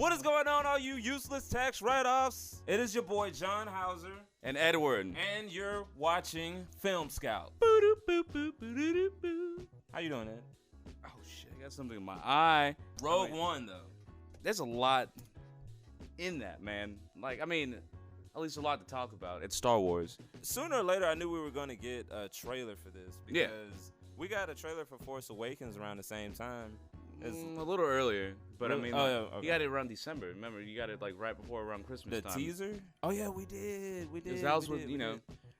What is going on, all you useless tax write-offs? It is your boy John Hauser, and Edward, and you're watching Film Scout. How you doing, Ed? Oh shit, I got something in my eye. Rogue One, though. There's a lot in that, man. Like, I mean, at least a lot to talk about. It's Star Wars. Sooner or later, I knew we were going to get a trailer for this because we got a trailer for Force Awakens around the same time. A little earlier, but really? I mean, okay. You got it around December. Remember, you got it like right before around Christmas time. The teaser? Oh yeah, we did. That was with, you know,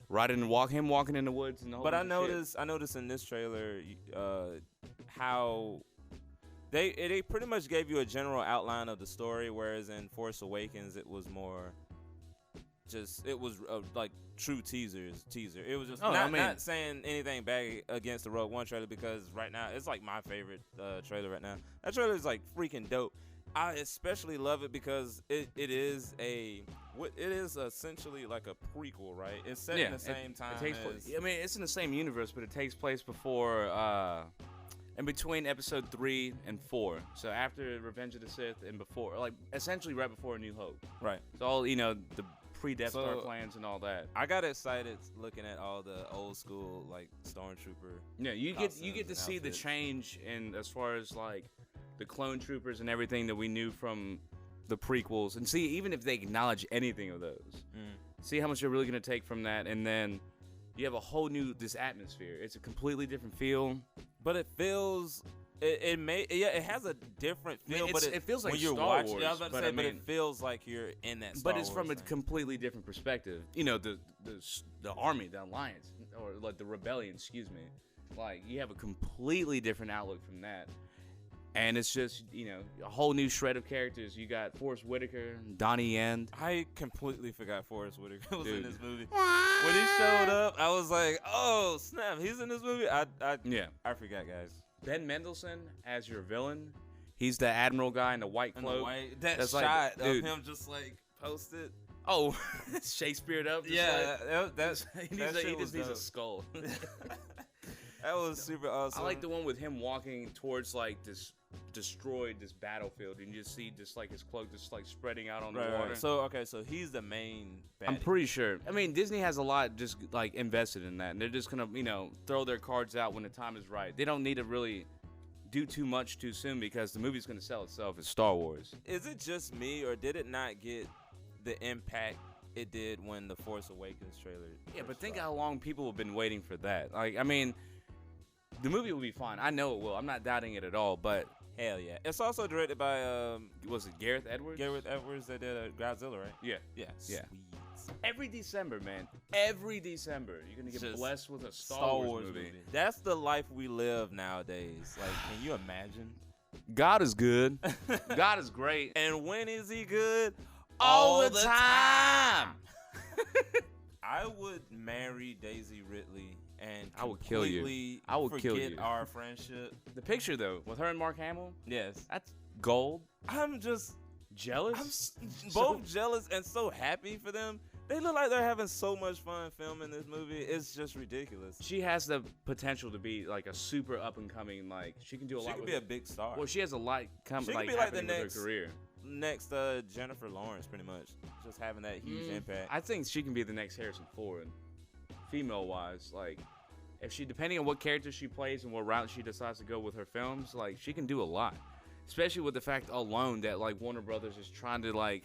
riding and him walking in the woods and the whole. But I noticed in this trailer how they pretty much gave you a general outline of the story, whereas in Force Awakens it was more like true teaser. It was just not saying anything bad against the Rogue One trailer, because right now it's like my favorite trailer right now. That trailer is like freaking dope. I especially love it because it is essentially like a prequel, right? It's set in the same time. I mean, it's in the same universe, but it takes place before, in between episode 3 and 4. So after Revenge of the Sith and before, like essentially right before A New Hope. Right. So all, you know, the pre-Death Star plans and all that. I got excited looking at all the old school like Stormtrooper. Yeah, you get to see the change in as far as like the clone troopers and everything that we knew from the prequels, and see even if they acknowledge anything of those. See how much you're really gonna take from that, and then you have a whole new atmosphere. It's a completely different feel, but it feels. It has a different feel, but it feels like when you're Star watching. Wars, I was about to say, but it feels like you're in that. Star but it's Wars from thing. a completely different perspective. You know, the army, the alliance, or like the rebellion. Excuse me. Like you have a completely different outlook from that, and it's just, you know, a whole new shred of characters. You got Forrest Whitaker, Donnie Yen. I completely forgot Forrest Whitaker was in this movie. When he showed up, I was like, "Oh snap, he's in this movie!" I forgot, guys. Ben Mendelsohn as your villain. He's the admiral guy in the white cloak. That shot of him just like posted. Oh, Shakespeare'd up. Yeah, he just needs a skull. That was super awesome. I like the one with him walking towards like this battlefield, and you just see just like his cloak just like spreading out on the water. Right. So he's the main baddie. I'm pretty sure. I mean, Disney has a lot just like invested in that, and they're just gonna, you know, throw their cards out when the time is right. They don't need to really do too much too soon, because the movie's gonna sell itself. It's Star Wars. Is it just me, or did it not get the impact it did when the Force Awakens trailer? Yeah, but think how long people have been waiting for that. Like, I mean, the movie will be fine. I know it will. I'm not doubting it at all, but hell yeah. It's also directed by was it Gareth Edwards? Gareth Edwards that did Godzilla, right? Yeah. Sweet. Every December, man. Every December, you're gonna get blessed with a Star Wars movie. That's the life we live nowadays. Like, can you imagine? God is good. God is great. And when is he good? All the time. I would marry Daisy Ridley and I would kill you. I would kill you. Our friendship. The picture though, with her and Mark Hamill, yes, that's gold. I'm just jealous. I'm both jealous and so happy for them. They look like they're having so much fun filming this movie. It's just ridiculous. She has the potential to be like a super up and coming. Like she can do a lot. She could be a big star. Well, she has a lot coming. Like, be like the next with her career. Next Jennifer Lawrence, pretty much, just having that huge impact. I think she can be the next Harrison Ford, female wise. Like, if she, depending on what character she plays and what route she decides to go with her films, like she can do a lot. Especially with the fact alone that like Warner Brothers is trying to like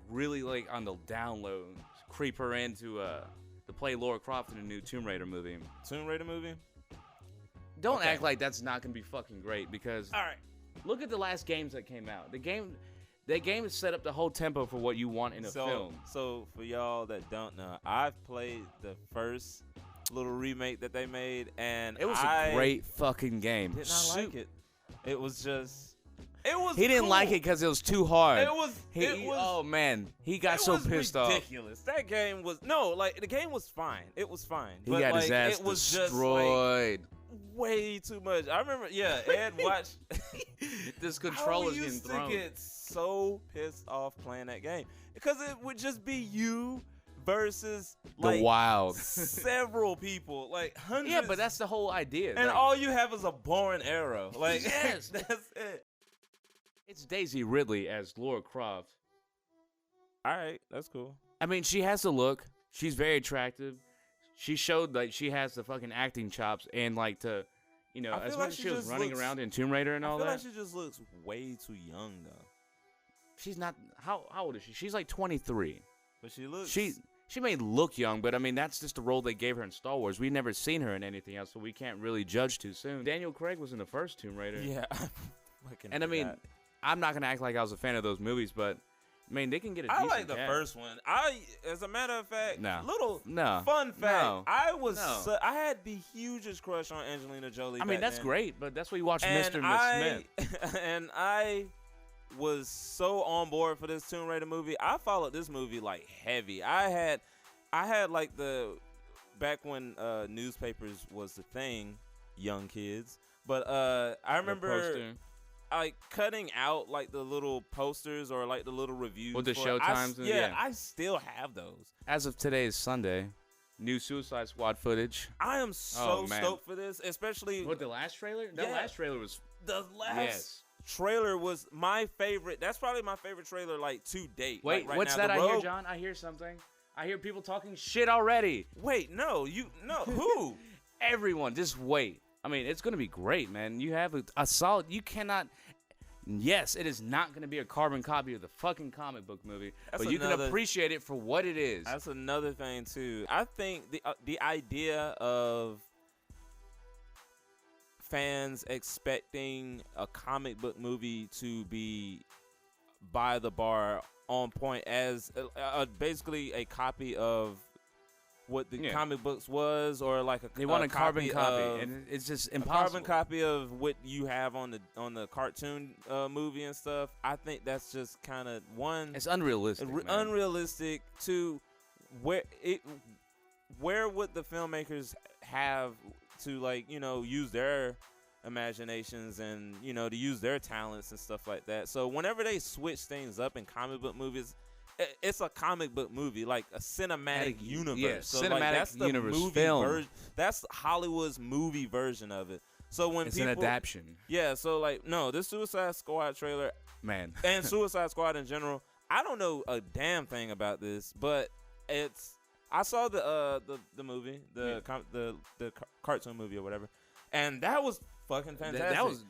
really like on the down low creep her into to play Lara Croft in a new Tomb Raider movie. Don't act like that's not gonna be fucking great, because all right. Look at the last games that came out. That game has set up the whole tempo for what you want in a film. So for y'all that don't know, I've played the first little remake that they made, and it was a great fucking game. Did not like it. It was just. It was. He didn't like it because it was too hard. It was. Oh man, he got so pissed off. Ridiculous. That game was the game was fine. It was fine. He got his ass destroyed. Just, way too much. I remember, Ed watched this controller's getting thrown. I used to get so pissed off playing that game because it would just be you versus the wild several people, like hundreds. Yeah, but that's the whole idea. And all you have is a boring arrow. Like, yes, that's it. It's Daisy Ridley as Laura Croft. All right, that's cool. I mean, she has the look. She's very attractive. She showed like she has the fucking acting chops and like as much as she was running around in Tomb Raider and all that. I feel like she just looks way too young though. She's not. How old is she? She's like 23. But she looks. She may look young, but I mean that's just the role they gave her in Star Wars. We've never seen her in anything else, so we can't really judge too soon. Daniel Craig was in the first Tomb Raider. Yeah. And I mean, I'm not gonna act like I was a fan of those movies, but I mean they can get a decent I like the cast. first one. As a matter of fact, fun fact. No. I had the hugest crush on Angelina Jolie. I mean that's great, but that's why you watch Mr. and Miss Smith. And I was so on board for this Tomb Raider movie. I followed this movie like heavy. I had like back when newspapers was the thing, young kids. But I remember like cutting out like the little posters or like the little reviews with the showtimes. I still have those. As of today is Sunday. New Suicide Squad footage. I am so stoked for this, especially with the last trailer. Last trailer was trailer was my favorite. That's probably my favorite trailer like to date. Wait, like, right what's now, that I hear, John? I hear something. I hear people talking shit already. Wait, no, who? Everyone, just wait. I mean, it's gonna be great, man. You have a solid. You cannot. Yes, it is not going to be a carbon copy of the fucking comic book movie, but you can appreciate it for what it is. That's another thing too. I think the idea of fans expecting a comic book movie to be by the bar, on point, as basically a copy of what the comic books was, or like they want a carbon copy, and it's just impossible. A carbon copy of what you have on the cartoon movie and stuff. I think that's just kind of it's unrealistic. Unrealistic. Two, where would the filmmakers have to use their imaginations and to use their talents and stuff like that? So whenever they switch things up in comic book movies, it's a comic book movie, like a cinematic universe. Yeah, so cinematic that's the universe movie film. That's Hollywood's movie version of it. So when it's an adaptation. Yeah. So this Suicide Squad trailer, man, and Suicide Squad in general, I don't know a damn thing about this, but I saw the movie, the cartoon movie or whatever, and that was fucking fantastic.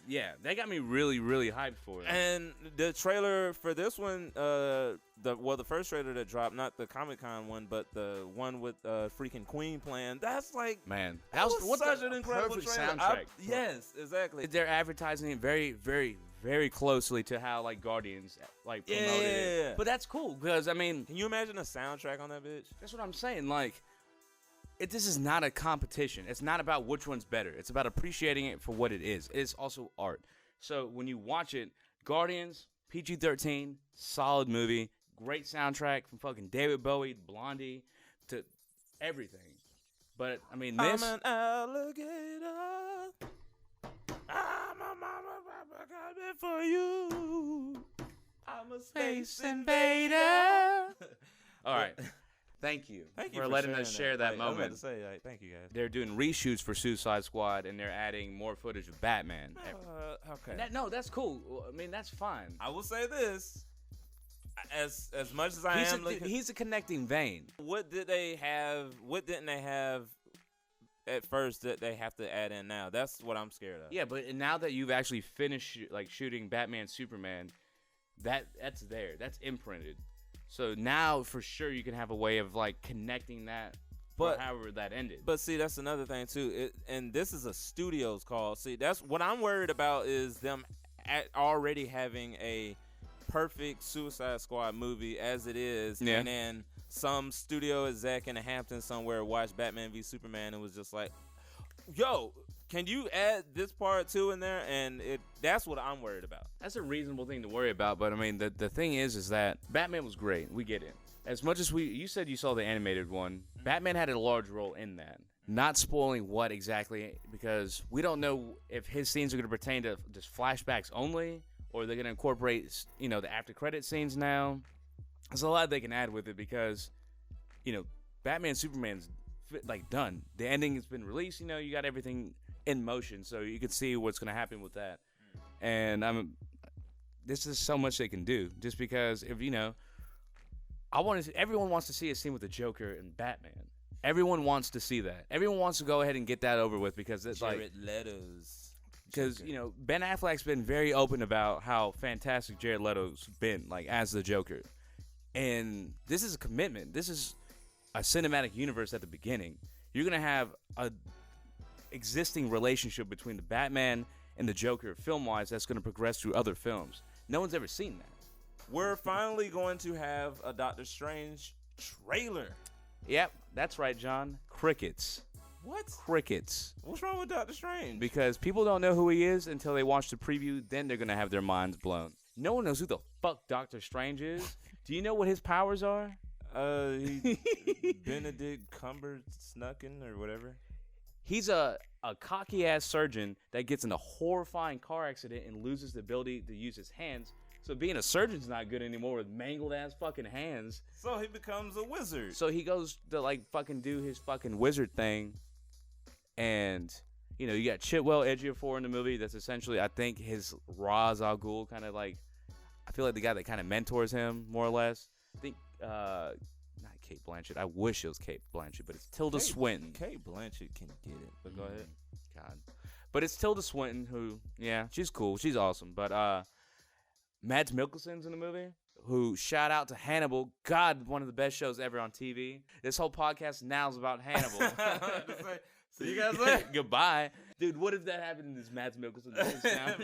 That got me really, really hyped for it. And the trailer for this one, the first trailer that dropped, not the Comic-Con one, but the one with freaking Queen playing, that's like, man, that was such an incredible trailer. Soundtrack. Yes, exactly. They're advertising it very, very, very closely to how Guardians promoted it. But that's cool because can you imagine a soundtrack on that bitch? That's what I'm saying. This is not a competition. It's not about which one's better. It's about appreciating it for what it is. It is also art. So when you watch it, Guardians, PG-13, solid movie, great soundtrack from fucking David Bowie, Blondie, to everything. But this. I'm an alligator. I'm a mama coming for you. I'm a space invader. All right. Thank you for letting us share that moment. I was about to say, thank you guys. They're doing reshoots for Suicide Squad, and they're adding more footage of Batman. Okay. That's cool. That's fine. I will say this: as much as he's a connecting vein. What didn't they have at first that they have to add in now? That's what I'm scared of. Yeah, but now that you've actually finished shooting Batman, Superman, that's there. That's imprinted. So now, for sure, you can have a way of connecting that, but however that ended. But see, that's another thing too. And this is a studio's call. See, that's what I'm worried about, is them already having a perfect Suicide Squad movie as it is, and then some studio exec in the Hamptons somewhere watched Batman v Superman and was just like, "Yo, can you add this part too in there?" And that's what I'm worried about. That's a reasonable thing to worry about, but the thing is that Batman was great. We get it. As much as you said you saw the animated one, Batman had a large role in that. Not spoiling what exactly, because we don't know if his scenes are going to pertain to just flashbacks only, or they're going to incorporate, the after credit scenes now. There's a lot they can add with it because, Batman Superman's done. The ending has been released. You got everything in motion, so you can see what's going to happen with that. And this is so much they can do. Just because if everyone wants to see a scene with the Joker and Batman. Everyone wants to see that. Everyone wants to go ahead and get that over with because it's Jared Leto's. Because Ben Affleck's been very open about how fantastic Jared Leto's been, like as the Joker, and this is a commitment. This is a cinematic universe at the beginning. You're gonna have a existing relationship between the Batman and the Joker, film-wise, that's gonna progress through other films. No one's ever seen that. We're finally going to have a Doctor Strange trailer. Yep, that's right, John. Crickets. What? Crickets. What's wrong with Doctor Strange? Because people don't know who he is until they watch the preview. Then they're going to have their minds blown. No one knows who the fuck Doctor Strange is. Do you know what his powers are? Benedict Cumbersnucken or whatever. He's a cocky-ass surgeon that gets in a horrifying car accident and loses the ability to use his hands. So being a surgeon's not good anymore with mangled-ass fucking hands. So he becomes a wizard. So he goes to, like, fucking do his fucking wizard thing. And, you got Chitwell Ejiofor in the movie. That's essentially, I think, his Ra's al Ghul kind of, like, I feel like the guy that kind of mentors him, more or less. I think, not Cate Blanchett. I wish it was Cate Blanchett, but it's Tilda Swinton. Cate Blanchett can get it, but go ahead. God. But it's Tilda Swinton who, yeah, she's cool. She's awesome. But, Mads Mikkelsen's in the movie, who shout out to Hannibal. God, one of the best shows ever on TV. This whole podcast now is about Hannibal. See you guys later. Goodbye. Dude, what if that happened in this Mads Mikkelsen now?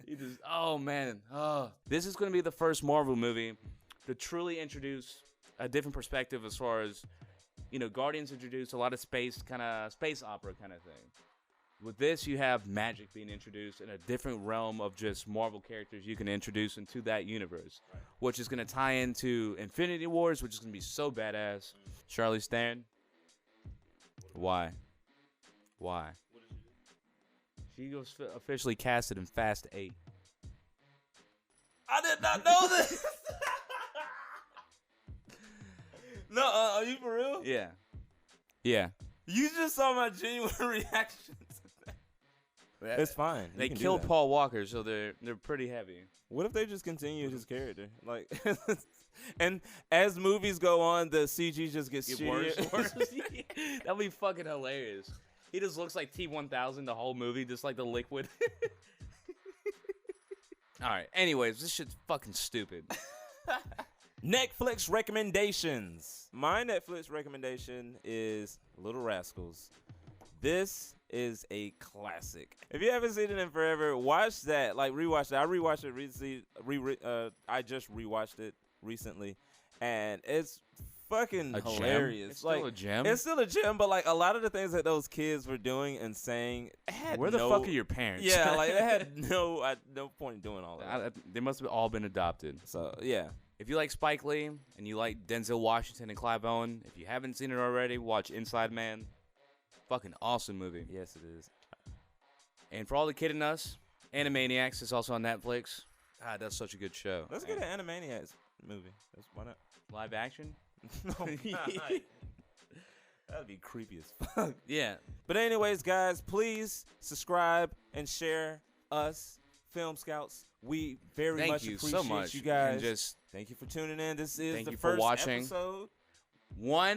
He just, oh, man. Oh. This is going to be the first Marvel movie to truly introduce a different perspective as far as, Guardians introduced a lot of space opera kind of thing. With this, you have magic being introduced in a different realm of just Marvel characters you can introduce into that universe, which is going to tie into Infinity Wars, which is going to be so badass. Charlize Theron? Why? She was officially casted in Fast 8. I did not know this. No, are you for real? Yeah. You just saw my genuine reaction. It's fine. They killed Paul Walker, so they're pretty heavy. What if they just continue his character? Like, and as movies go on, the CG just gets worse. That'd be fucking hilarious. He just looks like T-1000 the whole movie, just like the liquid. All right. Anyways, this shit's fucking stupid. Netflix recommendations. My Netflix recommendation is Little Rascals. This is a classic. If you haven't seen it in forever, watch that. Like, rewatch it. I rewatched it recently. I just rewatched it recently, and it's fucking hilarious. It's still a gem. It's still a gem, but like a lot of the things that those kids were doing and saying, where the fuck are your parents? Yeah, like they had no point in doing all that. They must have all been adopted. So yeah. If you like Spike Lee and you like Denzel Washington and Clive Owen, if you haven't seen it already, watch Inside Man. Fucking awesome movie. Yes, it is. And for all the kid in us, Animaniacs is also on Netflix. Ah, that's such a good show. Let's get an Animaniacs movie. Why not? Live action? No. That'd be creepy as fuck. Yeah. But anyways, guys, please subscribe and share us, Film Scouts. We very much appreciate so much. You guys. And just thank you for tuning in. This is thank the you first for watching. episode.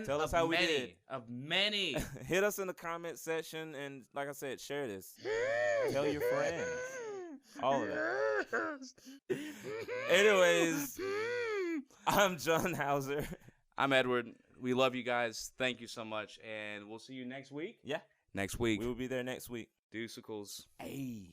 Tell us how we did. Of many. Hit us in the comment section, and like I said, share this. Tell your friends. All of that. Anyways, I'm John Hauser. I'm Edward. We love you guys. Thank you so much, and we'll see you next week. Yeah. Next week. We will be there next week. Deucicles. Hey.